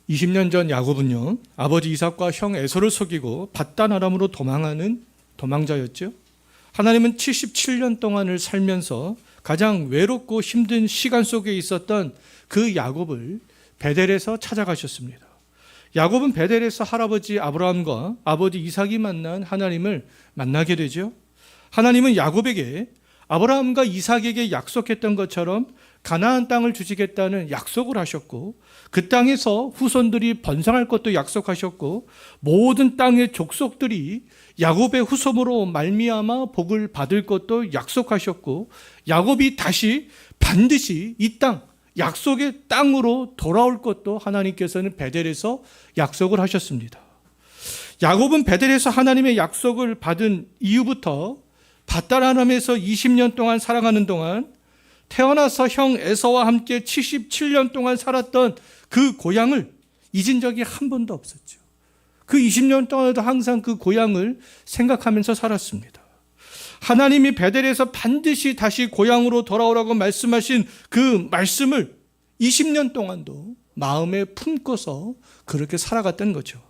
20년 전 야곱은요, 아버지 이삭과 형 에서를 속이고 밧단 아람으로 도망하는 도망자였죠. 하나님은 77년 동안을 살면서 가장 외롭고 힘든 시간 속에 있었던 그 야곱을 베델에서 찾아가셨습니다. 야곱은 베델에서 할아버지 아브라함과 아버지 이삭이 만난 하나님을 만나게 되죠. 하나님은 야곱에게 아브라함과 이삭에게 약속했던 것처럼 가나안 땅을 주시겠다는 약속을 하셨고, 그 땅에서 후손들이 번성할 것도 약속하셨고, 모든 땅의 족속들이 야곱의 후손으로 말미암아 복을 받을 것도 약속하셨고, 야곱이 다시 반드시 이 땅, 약속의 땅으로 돌아올 것도 하나님께서는 베델에서 약속을 하셨습니다. 야곱은 베델에서 하나님의 약속을 받은 이후부터 밧단 아람에서 20년 동안 살아가는 동안 태어나서 형 에서와 함께 77년 동안 살았던 그 고향을 잊은 적이 한 번도 없었죠. 그 20년 동안에도 항상 그 고향을 생각하면서 살았습니다. 하나님이 베델에서 반드시 다시 고향으로 돌아오라고 말씀하신 그 말씀을 20년 동안도 마음에 품고서 그렇게 살아갔던 거죠.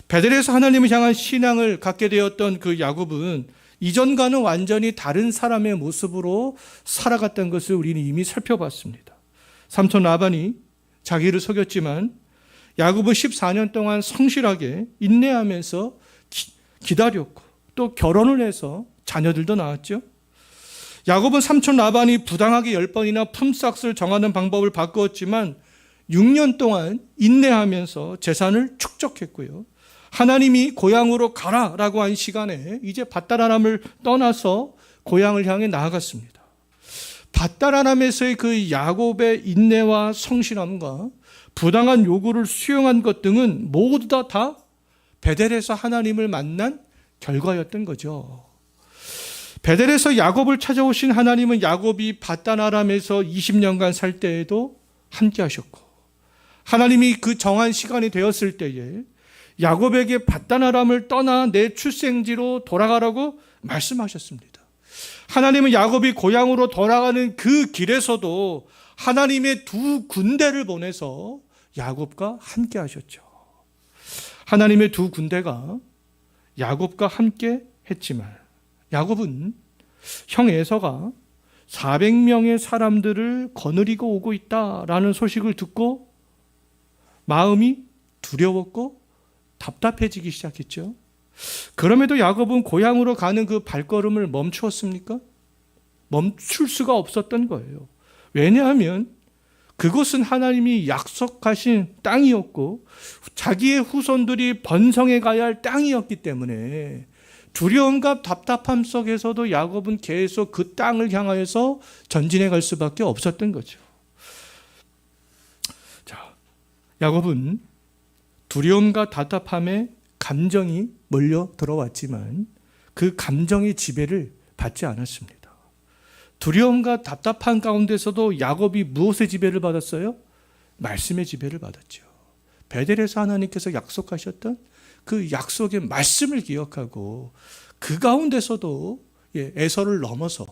베델에서 하나님을 향한 신앙을 갖게 되었던 그 야곱은 이전과는 완전히 다른 사람의 모습으로 살아갔던 것을 우리는 이미 살펴봤습니다. 삼촌 라반이 자기를 속였지만 야곱은 14년 동안 성실하게 인내하면서 기다렸고 또 결혼을 해서 자녀들도 낳았죠. 야곱은 삼촌 라반이 부당하게 10번이나 품삯을 정하는 방법을 바꾸었지만 6년 동안 인내하면서 재산을 축적했고요. 하나님이 고향으로 가라라고 한 시간에 이제 밧단 아람을 떠나서 고향을 향해 나아갔습니다. 밧단 아람에서의 그 야곱의 인내와 성실함과 부당한 요구를 수용한 것 등은 모두 다 베델에서 하나님을 만난 결과였던 거죠. 베델에서 야곱을 찾아오신 하나님은 야곱이 밧단 아람에서 20년간 살 때에도 함께 하셨고, 하나님이 그 정한 시간이 되었을 때에 야곱에게 밧단 아람을 떠나 내 출생지로 돌아가라고 말씀하셨습니다. 하나님은 야곱이 고향으로 돌아가는 그 길에서도 하나님의 두 군대를 보내서 야곱과 함께 하셨죠. 하나님의 두 군대가 야곱과 함께 했지만 야곱은 형 에서가 400명의 사람들을 거느리고 오고 있다라는 소식을 듣고 마음이 두려웠고 답답해지기 시작했죠. 그럼에도 야곱은 고향으로 가는 그 발걸음을 멈추었습니까? 멈출 수가 없었던 거예요. 왜냐하면 그곳은 하나님이 약속하신 땅이었고 자기의 후손들이 번성해 가야 할 땅이었기 때문에 두려움과 답답함 속에서도 야곱은 계속 그 땅을 향하여서 전진해 갈 수밖에 없었던 거죠. 자, 야곱은 두려움과 답답함에 감정이 몰려 들어왔지만 그 감정의 지배를 받지 않았습니다. 두려움과 답답한 가운데서도 야곱이 무엇의 지배를 받았어요? 말씀의 지배를 받았죠. 베델에서 하나님께서 약속하셨던 그 약속의 말씀을 기억하고 그 가운데서도 에서를 넘어서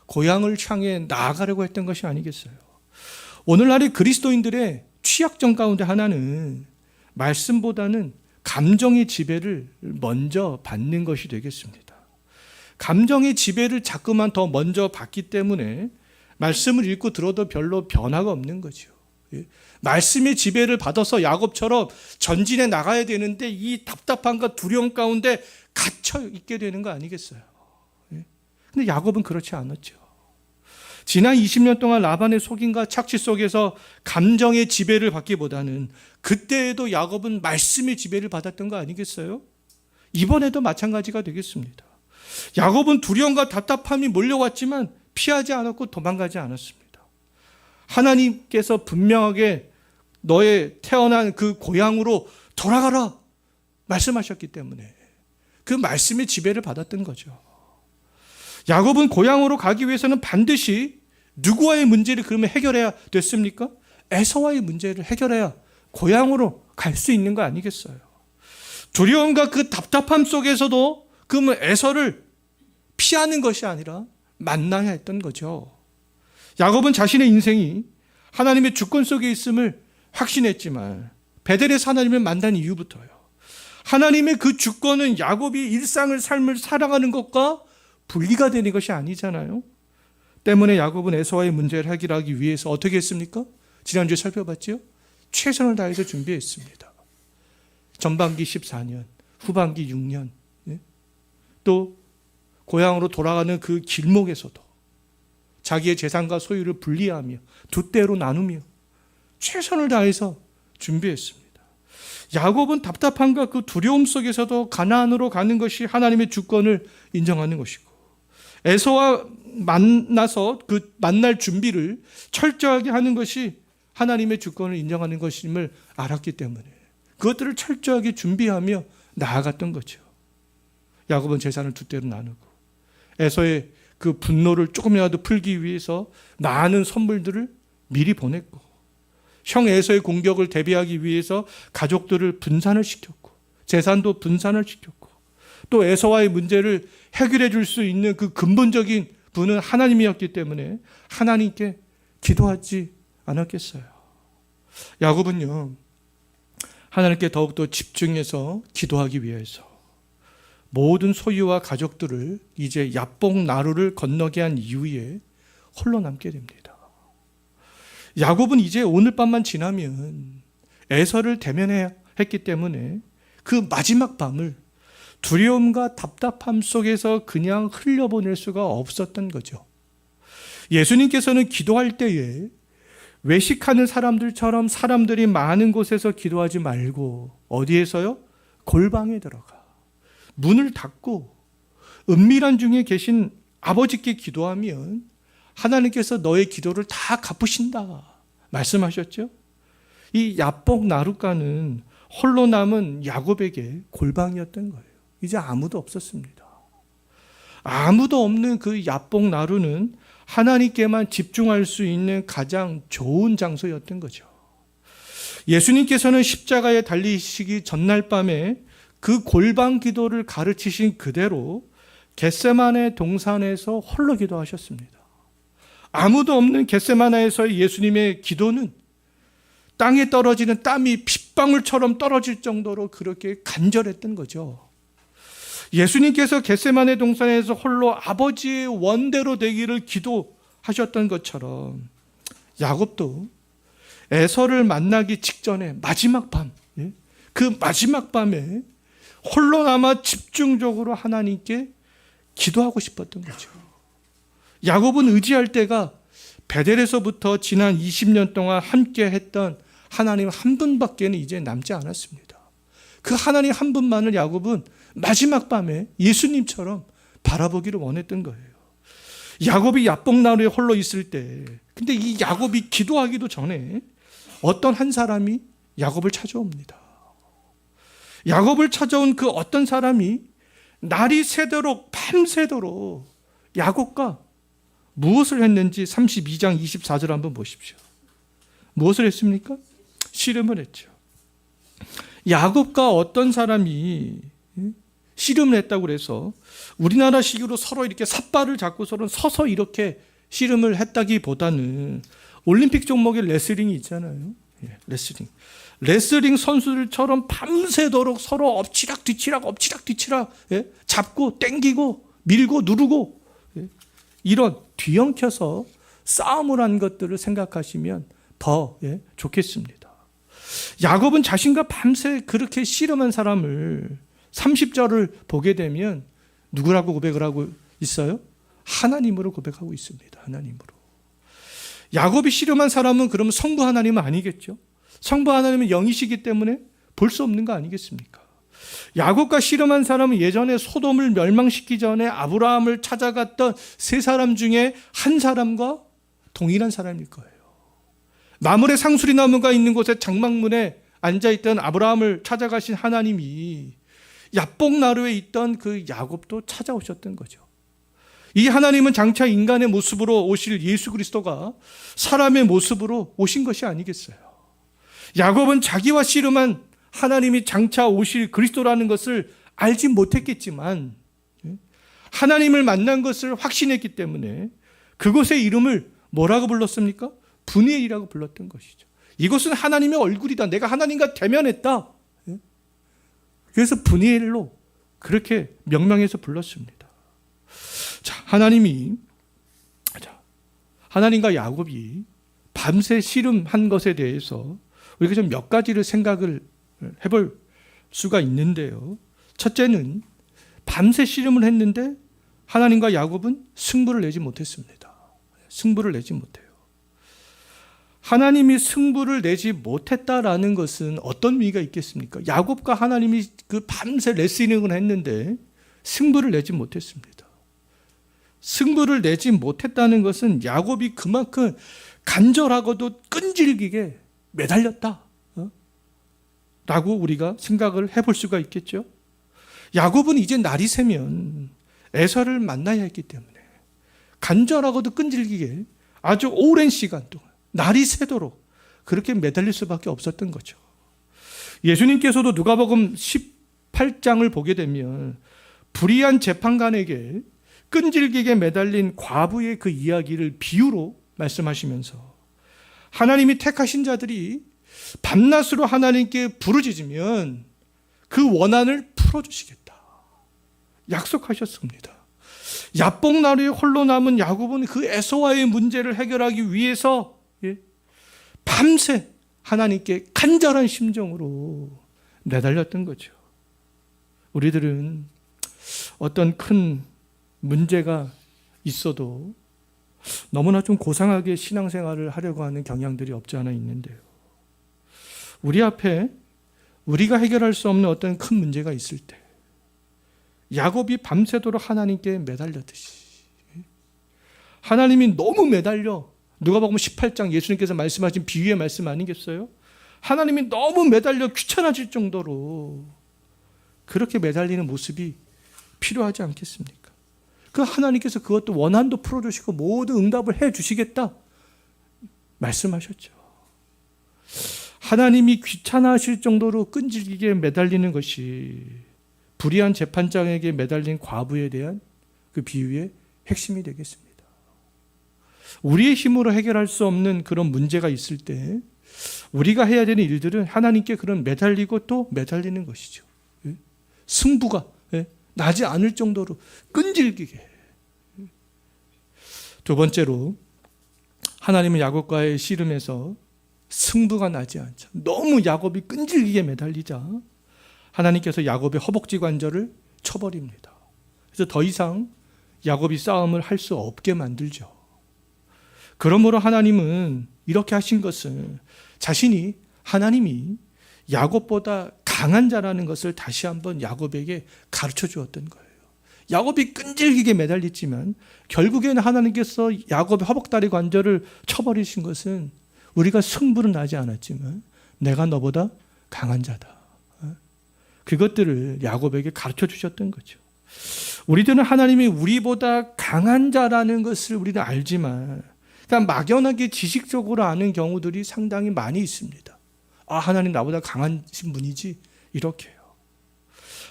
고향을 향해 나아가려고 했던 것이 아니겠어요. 오늘날의 그리스도인들의 취약점 가운데 하나는 말씀보다는 감정의 지배를 먼저 받는 것이 되겠습니다. 감정의 지배를 자꾸만 더 먼저 받기 때문에 말씀을 읽고 들어도 별로 변화가 없는 거죠. 말씀의 지배를 받아서 야곱처럼 전진해 나가야 되는데 이 답답함과 두려움 가운데 갇혀 있게 되는 거 아니겠어요? 근데 야곱은 그렇지 않았죠. 지난 20년 동안 라반의 속임과 착취 속에서 감정의 지배를 받기보다는 그때에도 야곱은 말씀의 지배를 받았던 거 아니겠어요? 이번에도 마찬가지가 되겠습니다. 야곱은 두려움과 답답함이 몰려왔지만 피하지 않았고 도망가지 않았습니다. 하나님께서 분명하게 너의 태어난 그 고향으로 돌아가라 말씀하셨기 때문에 그 말씀의 지배를 받았던 거죠. 야곱은 고향으로 가기 위해서는 반드시 누구와의 문제를 그러면 해결해야 됐습니까? 에서와의 문제를 해결해야 고향으로 갈 수 있는 거 아니겠어요? 두려움과 그 답답함 속에서도 그러면 에서를 피하는 것이 아니라 만나야 했던 거죠. 야곱은 자신의 인생이 하나님의 주권 속에 있음을 확신했지만 베델에서 하나님을 만난 이후부터요. 하나님의 그 주권은 야곱이 일상을 삶을 살아가는 것과 분리가 되는 것이 아니잖아요. 때문에 야곱은 에서와의 문제를 해결하기 위해서 어떻게 했습니까? 지난주에 살펴봤죠? 최선을 다해서 준비했습니다. 전반기 14년, 후반기 6년, 또 고향으로 돌아가는 그 길목에서도 자기의 재산과 소유를 분리하며 두 때로 나누며 최선을 다해서 준비했습니다. 야곱은 답답함과 그 두려움 속에서도 가나안으로 가는 것이 하나님의 주권을 인정하는 것이고, 에서와 만나서 그 만날 준비를 철저하게 하는 것이 하나님의 주권을 인정하는 것임을 알았기 때문에 그것들을 철저하게 준비하며 나아갔던 거죠. 야곱은 재산을 두 때로 나누고, 에서의 그 분노를 조금이라도 풀기 위해서 많은 선물들을 미리 보냈고, 형 에서의 공격을 대비하기 위해서 가족들을 분산을 시켰고, 재산도 분산을 시켰고, 또 에서와의 문제를 해결해 줄 수 있는 그 근본적인 분은 하나님이었기 때문에 하나님께 기도하지 않았겠어요. 야곱은요, 하나님께 더욱더 집중해서 기도하기 위해서 모든 소유와 가족들을 이제 야복 나루를 건너게 한 이후에 홀로 남게 됩니다. 야곱은 이제 오늘 밤만 지나면 에서를 대면해야 했기 때문에 그 마지막 밤을 두려움과 답답함 속에서 그냥 흘려보낼 수가 없었던 거죠. 예수님께서는 기도할 때에 외식하는 사람들처럼 사람들이 많은 곳에서 기도하지 말고 어디에서요? 골방에 들어가 문을 닫고 은밀한 중에 계신 아버지께 기도하면 하나님께서 너의 기도를 다 갚으신다 말씀하셨죠. 이 야복 나룻가는 홀로 남은 야곱에게 골방이었던 거예요. 이제 아무도 없었습니다. 아무도 없는 그 야복 나루는 하나님께만 집중할 수 있는 가장 좋은 장소였던 거죠. 예수님께서는 십자가에 달리시기 전날 밤에 그 골방 기도를 가르치신 그대로 겟세마네 동산에서 홀로 기도하셨습니다. 아무도 없는 겟세마네에서의 예수님의 기도는 땅에 떨어지는 땀이 핏방울처럼 떨어질 정도로 그렇게 간절했던 거죠. 예수님께서 겟세마네 동산에서 홀로 아버지의 원대로 되기를 기도하셨던 것처럼 야곱도 에서를 만나기 직전에 마지막 밤, 그 마지막 밤에 홀로 남아 집중적으로 하나님께 기도하고 싶었던 거죠. 야곱은 의지할 때가 베델에서부터 지난 20년 동안 함께 했던 하나님 한 분밖에는 이제 남지 않았습니다. 그 하나님 한 분만을 야곱은 마지막 밤에 예수님처럼 바라보기를 원했던 거예요. 야곱이 야복나루에 홀로 있을 때, 근데 이 야곱이 기도하기도 전에 어떤 한 사람이 야곱을 찾아옵니다. 야곱을 찾아온 그 어떤 사람이 날이 새도록 밤새도록 야곱과 무엇을 했는지 32장 24절 한번 보십시오. 무엇을 했습니까? 씨름을 했죠. 야곱과 어떤 사람이 씨름을 했다고 그래서 우리나라식으로 서로 이렇게 삿발을 잡고 서로 서서 이렇게 씨름을 했다기보다는 올림픽 종목의 레슬링이 있잖아요. 레슬링 선수들처럼 밤새도록 서로 엎치락 뒤치락 잡고 땡기고 밀고 누르고 이런 뒤엉켜서 싸움을 한 것들을 생각하시면 더 좋겠습니다. 야곱은 자신과 밤새 그렇게 씨름한 사람을 30절을 보게 되면 누구라고 고백을 하고 있어요? 하나님으로 고백하고 있습니다. 하나님으로. 야곱이 씨름한 사람은 그러면 성부 하나님은 아니겠죠? 성부 하나님은 영이시기 때문에 볼 수 없는 거 아니겠습니까? 야곱과 씨름한 사람은 예전에 소돔을 멸망시키기 전에 아브라함을 찾아갔던 세 사람 중에 한 사람과 동일한 사람일 거예요. 마물의 상수리 나무가 있는 곳에 장막문에 앉아있던 아브라함을 찾아가신 하나님이 야복나루에 있던 그 야곱도 찾아오셨던 거죠. 이 하나님은 장차 인간의 모습으로 오실 예수 그리스도가 사람의 모습으로 오신 것이 아니겠어요. 야곱은 자기와 씨름한 하나님이 장차 오실 그리스도라는 것을 알지 못했겠지만 하나님을 만난 것을 확신했기 때문에 그곳의 이름을 뭐라고 불렀습니까? 분이엘이라고 불렀던 것이죠. 이것은 하나님의 얼굴이다. 내가 하나님과 대면했다. 그래서 브니엘로 그렇게 명명해서 불렀습니다. 자, 하나님과 야곱이 밤새 씨름한 것에 대해서 우리가 좀 몇 가지를 생각을 해볼 수가 있는데요. 첫째는 밤새 씨름을 했는데 하나님과 야곱은 승부를 내지 못했습니다. 승부를 내지 못해요. 하나님이 승부를 내지 못했다라는 것은 어떤 의미가 있겠습니까? 야곱과 하나님이 그 밤새 레슬링을 했는데 승부를 내지 못했습니다. 승부를 내지 못했다는 것은 야곱이 그만큼 간절하고도 끈질기게 매달렸다 라고 우리가 생각을 해볼 수가 있겠죠. 야곱은 이제 날이 새면 에서를 만나야 했기 때문에 간절하고도 끈질기게 아주 오랜 시간 동안 날이 새도록 그렇게 매달릴 수밖에 없었던 거죠. 예수님께서도 누가복음 18장을 보게 되면 불의한 재판관에게 끈질기게 매달린 과부의 그 이야기를 비유로 말씀하시면서 하나님이 택하신 자들이 밤낮으로 하나님께 부르짖으면 그 원한을 풀어주시겠다 약속하셨습니다. 야복나루에 홀로 남은 야곱은 그 에서와의 문제를 해결하기 위해서 밤새 하나님께 간절한 심정으로 매달렸던 거죠. 우리들은 어떤 큰 문제가 있어도 너무나 좀 고상하게 신앙생활을 하려고 하는 경향들이 없지 않아 있는데요. 우리 앞에 우리가 해결할 수 없는 어떤 큰 문제가 있을 때 야곱이 밤새도록 하나님께 매달렸듯이 하나님이 너무 매달려 누가복음 18장 예수님께서 말씀하신 비유의 말씀 아니겠어요? 하나님이 너무 매달려 귀찮아질 정도로 그렇게 매달리는 모습이 필요하지 않겠습니까? 그 하나님께서 그것도 원한도 풀어주시고 모든 응답을 해주시겠다 말씀하셨죠. 하나님이 귀찮아하실 정도로 끈질기게 매달리는 것이 불의한 재판장에게 매달린 과부에 대한 그 비유의 핵심이 되겠습니다. 우리의 힘으로 해결할 수 없는 그런 문제가 있을 때 우리가 해야 되는 일들은 하나님께 그런 매달리고 또 매달리는 것이죠. 승부가 나지 않을 정도로 끈질기게. 두 번째로 하나님은 야곱과의 씨름에서 승부가 나지 않자 너무 야곱이 끈질기게 매달리자 하나님께서 야곱의 허벅지 관절을 쳐버립니다. 그래서 더 이상 야곱이 싸움을 할 수 없게 만들죠. 그러므로 하나님은 이렇게 하신 것은 자신이 하나님이 야곱보다 강한 자라는 것을 다시 한번 야곱에게 가르쳐 주었던 거예요. 야곱이 끈질기게 매달렸지만 결국에는 하나님께서 야곱의 허벅다리 관절을 쳐버리신 것은 우리가 승부는 나지 않았지만 내가 너보다 강한 자다. 그것들을 야곱에게 가르쳐 주셨던 거죠. 우리들은 하나님이 우리보다 강한 자라는 것을 우리는 알지만 그냥 막연하게 지식적으로 아는 경우들이 상당히 많이 있습니다. 아, 하나님 나보다 강하신 분이지 이렇게요.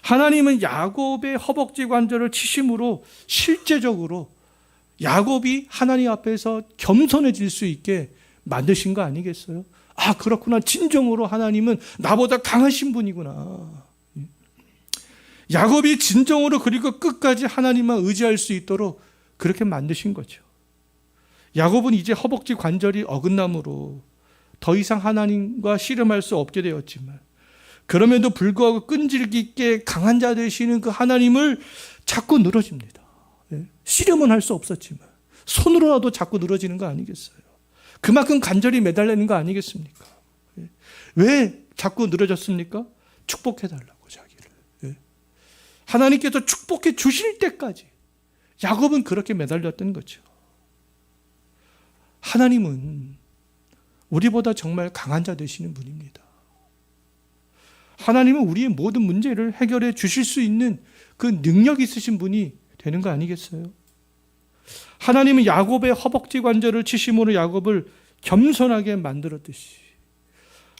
하나님은 야곱의 허벅지 관절을 치심으로 실제적으로 야곱이 하나님 앞에서 겸손해질 수 있게 만드신 거 아니겠어요? 아, 그렇구나. 진정으로 하나님은 나보다 강하신 분이구나. 야곱이 진정으로 그리고 끝까지 하나님만 의지할 수 있도록 그렇게 만드신 거죠. 야곱은 이제 허벅지 관절이 어긋남으로 더 이상 하나님과 씨름할 수 없게 되었지만 그럼에도 불구하고 끈질기게 강한 자 되시는 그 하나님을 자꾸 늘어집니다. 씨름은 할 수 없었지만 손으로라도 자꾸 늘어지는 거 아니겠어요? 그만큼 간절히 매달리는 거 아니겠습니까? 왜 자꾸 늘어졌습니까? 축복해달라고 자기를. 하나님께서 축복해 주실 때까지 야곱은 그렇게 매달렸던 거죠. 하나님은 우리보다 정말 강한 자 되시는 분입니다. 하나님은 우리의 모든 문제를 해결해 주실 수 있는 그 능력 있으신 분이 되는 거 아니겠어요? 하나님은 야곱의 허벅지 관절을 치심으로 야곱을 겸손하게 만들었듯이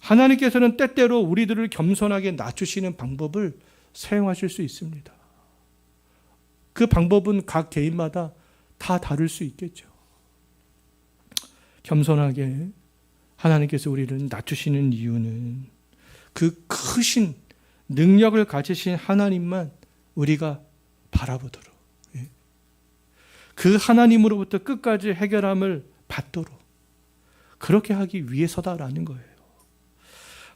하나님께서는 때때로 우리들을 겸손하게 낮추시는 방법을 사용하실 수 있습니다. 그 방법은 각 개인마다 다 다를 수 있겠죠. 겸손하게 하나님께서 우리를 낮추시는 이유는 그 크신 능력을 가지신 하나님만 우리가 바라보도록, 그 하나님으로부터 끝까지 해결함을 받도록 그렇게 하기 위해서다라는 거예요.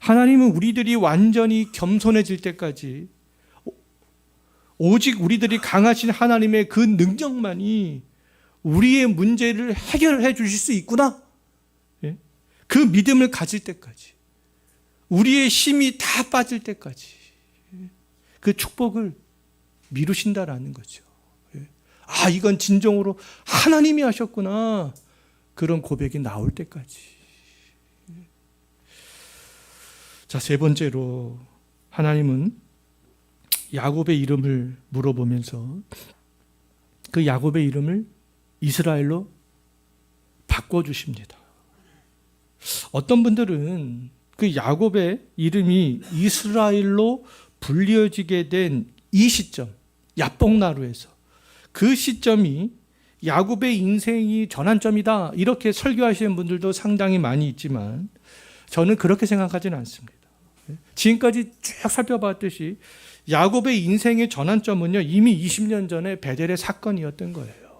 하나님은 우리들이 완전히 겸손해질 때까지 오직 우리들이 강하신 하나님의 그 능력만이 우리의 문제를 해결해 주실 수 있구나, 그 믿음을 가질 때까지, 우리의 힘이 다 빠질 때까지 그 축복을 미루신다라는 거죠. 아, 이건 진정으로 하나님이 하셨구나, 그런 고백이 나올 때까지. 자, 세 번째로 하나님은 야곱의 이름을 물어보면서 그 야곱의 이름을 이스라엘로 바꿔주십니다. 어떤 분들은 그 야곱의 이름이 이스라엘로 불려지게 된 이 시점, 야복나루에서 그 시점이 야곱의 인생이 전환점이다, 이렇게 설교하시는 분들도 상당히 많이 있지만 저는 그렇게 생각하지는 않습니다. 지금까지 쭉 살펴봤듯이 야곱의 인생의 전환점은요, 이미 20년 전에 베델의 사건이었던 거예요.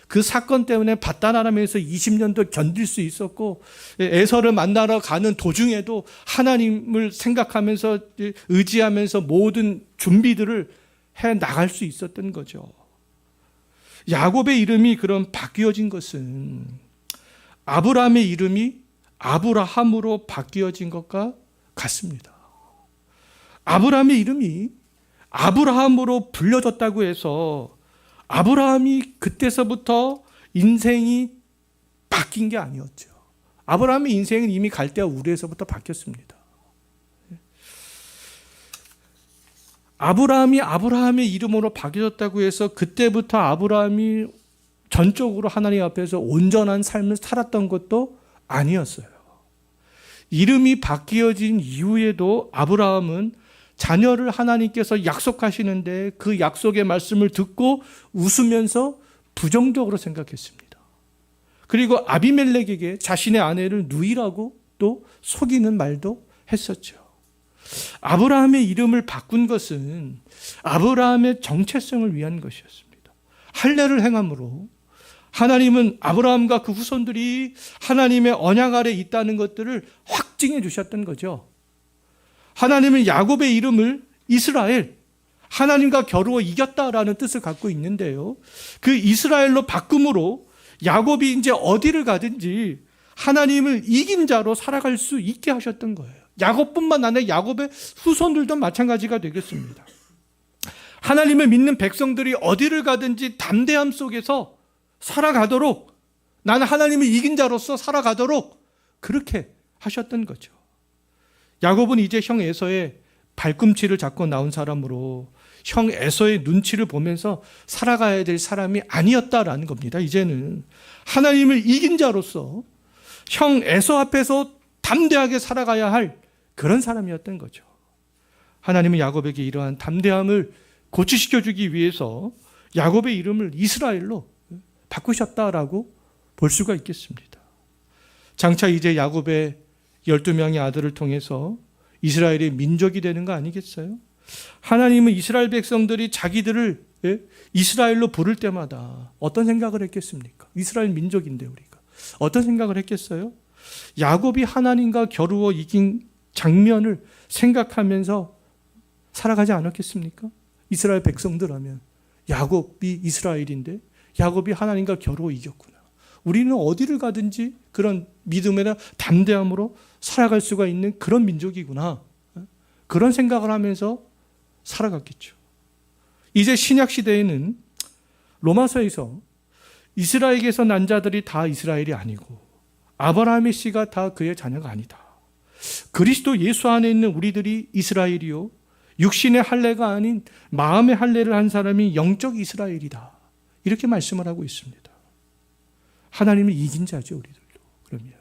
그 사건 때문에 밧단아람에서 20년도 견딜 수 있었고, 에서를 만나러 가는 도중에도 하나님을 생각하면서 의지하면서 모든 준비들을 해 나갈 수 있었던 거죠. 야곱의 이름이 그럼 바뀌어진 것은 아브라함의 이름이 아브라함으로 바뀌어진 것과 같습니다. 아브라함의 이름이 아브라함으로 불려졌다고 해서 아브라함이 그때서부터 인생이 바뀐 게 아니었죠. 아브라함의 인생은 이미 갈대아 우르에서부터 바뀌었습니다. 아브라함이 아브라함의 이름으로 바뀌어졌다고 해서 그때부터 아브라함이 전적으로 하나님 앞에서 온전한 삶을 살았던 것도 아니었어요. 이름이 바뀌어진 이후에도 아브라함은 자녀를 하나님께서 약속하시는데 그 약속의 말씀을 듣고 웃으면서 부정적으로 생각했습니다. 그리고 아비멜렉에게 자신의 아내를 누이라고 또 속이는 말도 했었죠. 아브라함의 이름을 바꾼 것은 아브라함의 정체성을 위한 것이었습니다. 할례를 행함으로 하나님은 아브라함과 그 후손들이 하나님의 언약 아래 있다는 것들을 확증해 주셨던 거죠. 하나님은 야곱의 이름을 이스라엘, 하나님과 겨루어 이겼다라는 뜻을 갖고 있는데요, 그 이스라엘로 바꿈으로 야곱이 이제 어디를 가든지 하나님을 이긴 자로 살아갈 수 있게 하셨던 거예요. 야곱뿐만 아니라 야곱의 후손들도 마찬가지가 되겠습니다. 하나님을 믿는 백성들이 어디를 가든지 담대함 속에서 살아가도록, 나는 하나님을 이긴 자로서 살아가도록 그렇게 하셨던 거죠. 야곱은 이제 형 에서의 발꿈치를 잡고 나온 사람으로 형 에서의 눈치를 보면서 살아가야 될 사람이 아니었다라는 겁니다. 이제는 하나님을 이긴 자로서 형 에서 앞에서 담대하게 살아가야 할 그런 사람이었던 거죠. 하나님은 야곱에게 이러한 담대함을 고취시켜주기 위해서 야곱의 이름을 이스라엘로 바꾸셨다라고 볼 수가 있겠습니다. 장차 이제 야곱의 12명의 아들을 통해서 이스라엘의 민족이 되는 거 아니겠어요? 하나님은 이스라엘 백성들이 자기들을 이스라엘로 부를 때마다 어떤 생각을 했겠습니까? 이스라엘 민족인데 우리가 어떤 생각을 했겠어요? 야곱이 하나님과 겨루어 이긴 장면을 생각하면서 살아가지 않았겠습니까? 이스라엘 백성들하면 야곱이 이스라엘인데 야곱이 하나님과 겨루어 이겼구나. 우리는 어디를 가든지 그런 믿음이나 담대함으로 살아갈 수가 있는 그런 민족이구나. 그런 생각을 하면서 살아갔겠죠. 이제 신약 시대에는 로마서에서 이스라엘에게서 난 자들이 다 이스라엘이 아니고 아브라함의 씨가 다 그의 자녀가 아니다. 그리스도 예수 안에 있는 우리들이 이스라엘이요, 육신의 할례가 아닌 마음의 할례를 한 사람이 영적 이스라엘이다. 이렇게 말씀을 하고 있습니다. 하나님을 이긴 자죠, 우리들도. 그러면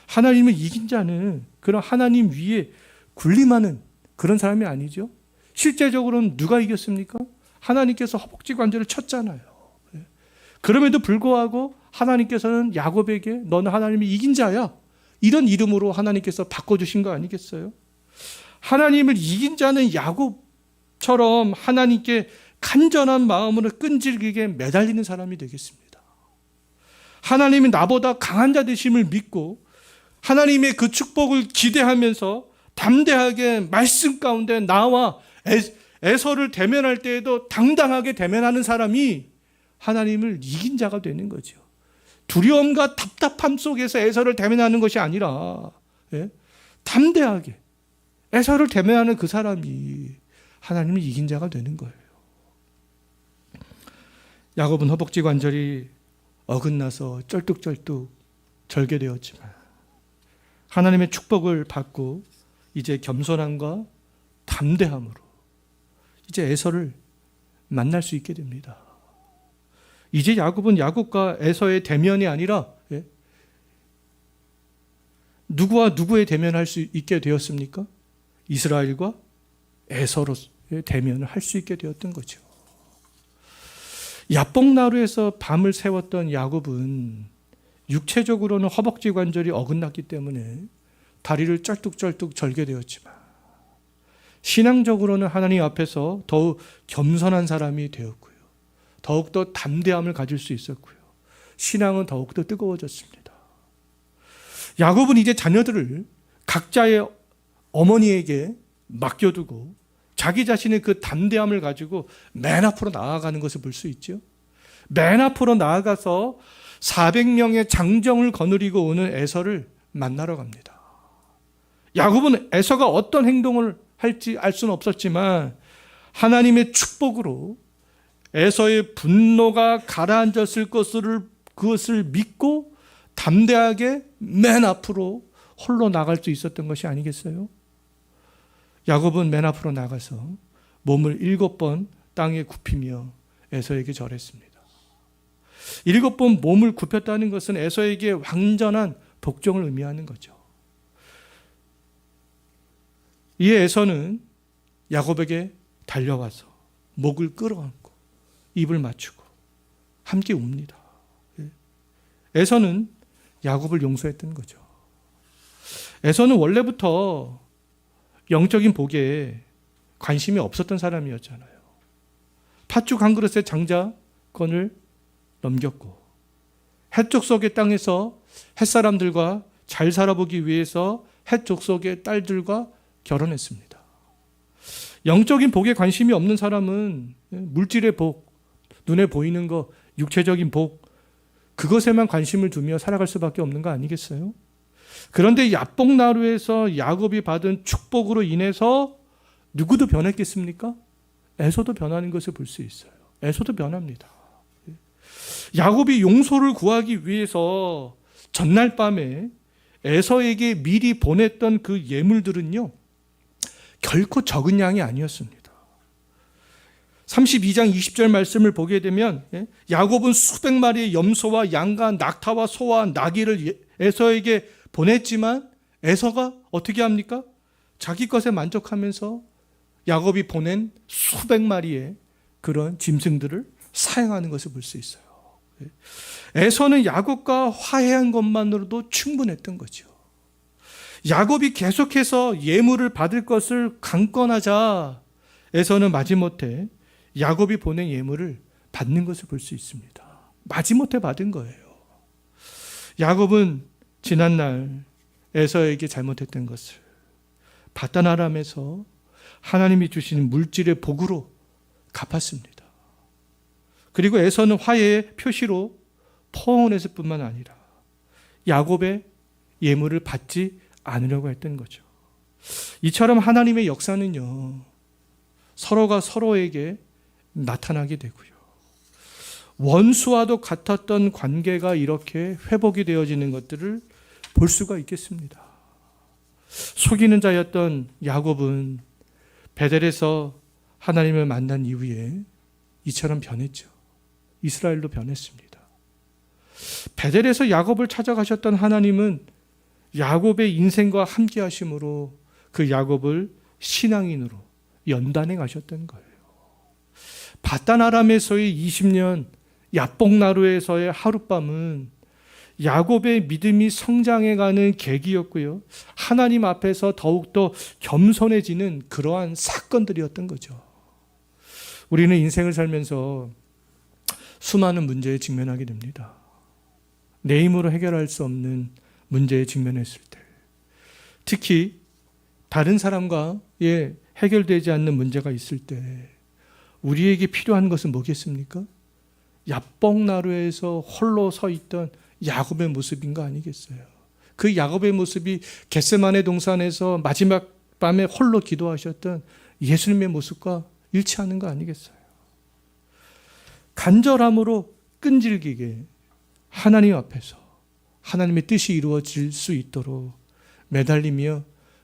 하나님을 이긴 자는 그런 하나님 위에 군림하는 그런 사람이 아니죠. 실제적으로는 누가 이겼습니까? 하나님께서 허벅지 관절을 쳤잖아요. 그럼에도 불구하고 하나님께서는 야곱에게 너는 하나님이 이긴 자야, 이런 이름으로 하나님께서 바꿔주신 거 아니겠어요? 하나님을 이긴 자는 야곱처럼 하나님께 간절한 마음으로 끈질기게 매달리는 사람이 되겠습니다. 하나님이 나보다 강한 자 되심을 믿고 하나님의 그 축복을 기대하면서 담대하게 말씀 가운데 나와 에서를 대면할 때에도 당당하게 대면하는 사람이 하나님을 이긴 자가 되는 거죠. 두려움과 답답함 속에서 에서를 대면하는 것이 아니라 담대하게 에서를 대면하는 그 사람이 하나님을 이긴 자가 되는 거예요. 야곱은 허벅지 관절이 어긋나서 쩔뚝쩔뚝 절개되었지만 하나님의 축복을 받고 이제 겸손함과 담대함으로 이제 에서를 만날 수 있게 됩니다. 이제 야곱은 야곱과 에서의 대면이 아니라 누구와 누구의 대면할 수 있게 되었습니까? 이스라엘과 에서로의 대면을 할 수 있게 되었던 거죠. 야복나루에서 밤을 새웠던 야곱은 육체적으로는 허벅지 관절이 어긋났기 때문에 다리를 쩔뚝쩔뚝 절게 되었지만 신앙적으로는 하나님 앞에서 더욱 겸손한 사람이 되었고요. 더욱더 담대함을 가질 수 있었고요. 신앙은 더욱더 뜨거워졌습니다. 야곱은 이제 자녀들을 각자의 어머니에게 맡겨두고 자기 자신의 그 담대함을 가지고 맨 앞으로 나아가는 것을 볼 수 있죠. 맨 앞으로 나아가서 400명의 장정을 거느리고 오는 에서를 만나러 갑니다. 야곱은 에서가 어떤 행동을 할지 알 수는 없었지만 하나님의 축복으로 에서의 분노가 가라앉았을 그것을 믿고 담대하게 맨 앞으로 홀로 나갈 수 있었던 것이 아니겠어요? 야곱은 맨 앞으로 나가서 몸을 7번 땅에 굽히며 에서에게 절했습니다. 7번 몸을 굽혔다는 것은 에서에게 완전한 복종을 의미하는 거죠. 이에 에서는 야곱에게 달려와서 목을 끌어안고 입을 맞추고 함께 웁니다. 에서는 야곱을 용서했던 거죠. 에서는 원래부터 영적인 복에 관심이 없었던 사람이었잖아요. 팥죽 한 그릇의 장자권을 넘겼고 헷족속의 땅에서 햇사람들과 잘 살아보기 위해서 헷족속의 딸들과 결혼했습니다. 영적인 복에 관심이 없는 사람은 물질의 복, 눈에 보이는 것, 육체적인 복, 그것에만 관심을 두며 살아갈 수밖에 없는 거 아니겠어요? 그런데 야복나루에서 야곱이 받은 축복으로 인해서 누구도 변했겠습니까? 에서도 변하는 것을 볼 수 있어요. 에서도 변합니다. 야곱이 용서를 구하기 위해서 전날 밤에 에서에게 미리 보냈던 그 예물들은요, 결코 적은 양이 아니었습니다. 32장 20절 말씀을 보게 되면 야곱은 수백 마리의 염소와 양과 낙타와 소와 나귀를 에서에게 보냈지만 에서가 어떻게 합니까? 자기 것에 만족하면서 야곱이 보낸 수백 마리의 그런 짐승들을 사용하는 것을 볼 수 있어요. 에서는 야곱과 화해한 것만으로도 충분했던 거죠. 야곱이 계속해서 예물을 받을 것을 강권하자 에서는 마지못해 야곱이 보낸 예물을 받는 것을 볼 수 있습니다. 마지못해 받은 거예요. 야곱은 지난날 에서에게 잘못했던 것을 바단 아람에서 하나님이 주시는 물질의 복으로 갚았습니다. 그리고 에서는 화해의 표시로 포옹했을 뿐만 아니라 야곱의 예물을 받지 않으려고 했던 거죠. 이처럼 하나님의 역사는요, 서로가 서로에게 나타나게 되고요. 원수와도 같았던 관계가 이렇게 회복이 되어지는 것들을 볼 수가 있겠습니다. 속이는 자였던 야곱은 베델에서 하나님을 만난 이후에 이처럼 변했죠. 이스라엘로 변했습니다. 베델에서 야곱을 찾아가셨던 하나님은 야곱의 인생과 함께 하심으로 그 야곱을 신앙인으로 연단해 가셨던 거예요. 바단 아람에서의 20년, 야복나루에서의 하룻밤은 야곱의 믿음이 성장해가는 계기였고요. 하나님 앞에서 더욱더 겸손해지는 그러한 사건들이었던 거죠. 우리는 인생을 살면서 수많은 문제에 직면하게 됩니다. 내 힘으로 해결할 수 없는 문제에 직면했을 때, 특히 다른 사람과의 해결되지 않는 문제가 있을 때 우리에게 필요한 것은 뭐겠습니까? 야복나루에서 홀로 서 있던 야곱의 모습인 거 아니겠어요? 그 야곱의 모습이 겟세마네 동산에서 마지막 밤에 홀로 기도하셨던 예수님의 모습과 일치하는 거 아니겠어요? 간절함으로 끈질기게 하나님 앞에서 하나님의 뜻이 이루어질 수 있도록 매달리며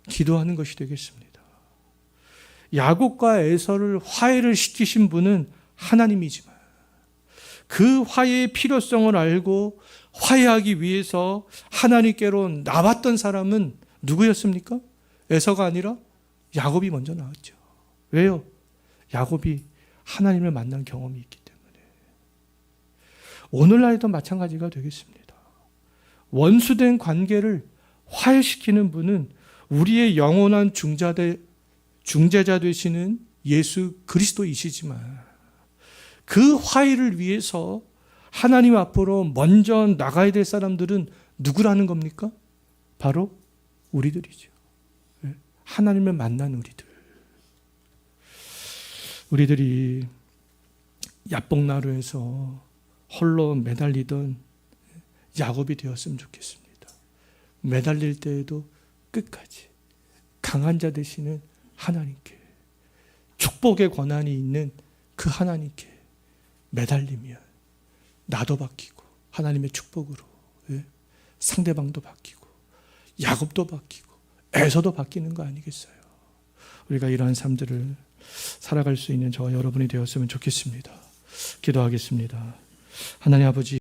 기도하는 것이 되겠습니다. 야곱과 에서를 화해를 시키신 분은 하나님이지만 그 화해의 필요성을 알고 화해하기 위해서 하나님께로 나왔던 사람은 누구였습니까? 에서가 아니라 야곱이 먼저 나왔죠. 왜요? 야곱이 하나님을 만난 경험이 있기 때문에. 오늘날에도 마찬가지가 되겠습니다. 원수된 관계를 화해시키는 분은 우리의 영원한 중재자 되시는 예수 그리스도이시지만 그 화해를 위해서 하나님 앞으로 먼저 나가야 될 사람들은 누구라는 겁니까? 바로 우리들이죠. 하나님을 만난 우리들. 우리들이 야복나루에서 홀로 매달리던 야곱이 되었으면 좋겠습니다. 매달릴 때에도 끝까지 강한 자 되시는 하나님께, 축복의 권한이 있는 그 하나님께 매달리면 나도 바뀌고 하나님의 축복으로 상대방도 바뀌고 야곱도 바뀌고 에서도 바뀌는 거 아니겠어요? 우리가 이러한 삶들을 살아갈 수 있는 저와 여러분이 되었으면 좋겠습니다. 기도하겠습니다. 하나님 아버지,